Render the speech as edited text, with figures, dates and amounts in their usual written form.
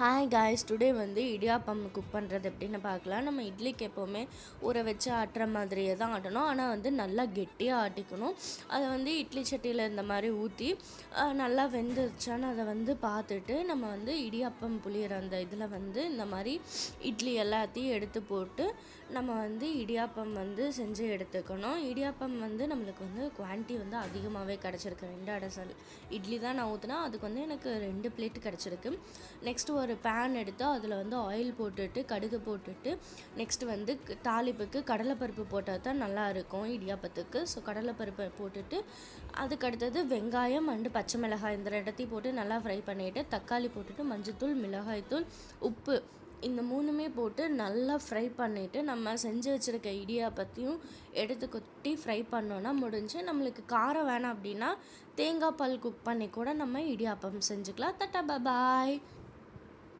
Hi guys, today வந்து idiyappam cook பண்ணுறது எப்படின்னு பார்க்கலாம். நம்ம இட்லிக்கு எப்போவுமே ஊற வச்சு ஆட்டுற மாதிரியே தான் ஆட்டணும். ஆனால் வந்து நல்லா கெட்டியாக ஆட்டிக்கணும். அதை வந்து இட்லி சட்டியில் இந்த மாதிரி ஊற்றி நல்லா வெந்துருச்சான்னு அதை வந்து பார்த்துட்டு நம்ம வந்து இடியாப்பம் புளியிற அந்த இதில் வந்து இந்த மாதிரி இட்லி எல்லாத்தையும் எடுத்து போட்டு நம்ம வந்து இடியாப்பம் வந்து செஞ்சு எடுத்துக்கணும். இடியாப்பம் வந்து நம்மளுக்கு வந்து குவான்டிட்டி வந்து அதிகமாகவே கிடச்சிருக்கு. 2 அடசல் இட்லி தான் நான் ஊற்றினா அதுக்கு வந்து எனக்கு 2 பிளேட் கிடச்சிருக்கு. நெக்ஸ்ட்டு ஒரு பேன் எடுத்து அதில் வந்து ஆயில் போட்டுட்டு கடுகு போட்டுட்டு நெக்ஸ்ட்டு வந்து தாளிப்புக்கு கடலைப்பருப்பு போட்டால் தான் நல்லாயிருக்கும் இடியாப்பத்துக்கு. ஸோ கடலைப்பருப்பை போட்டுட்டு அதுக்கடுத்தது வெங்காயம் அண்டு பச்சை மிளகாய் இந்த ரெண்டத்தையும் போட்டு நல்லா ஃப்ரை பண்ணிவிட்டு தக்காளி போட்டுட்டு மஞ்சள்தூள், மிளகாய்த்தூள், உப்பு இந்த 3மே போட்டு நல்லா ஃப்ரை பண்ணிவிட்டு நம்ம செஞ்சு வச்சுருக்க இடியாப்பத்தையும் எடுத்து கொட்டி ஃப்ரை பண்ணோன்னா முடிஞ்சு. நம்மளுக்கு காரம் வேணாம் அப்படின்னா தேங்காய் பால் குக் பண்ணி கூட நம்ம இடியாப்பம் செஞ்சுக்கலாம். தட்டா பாய்.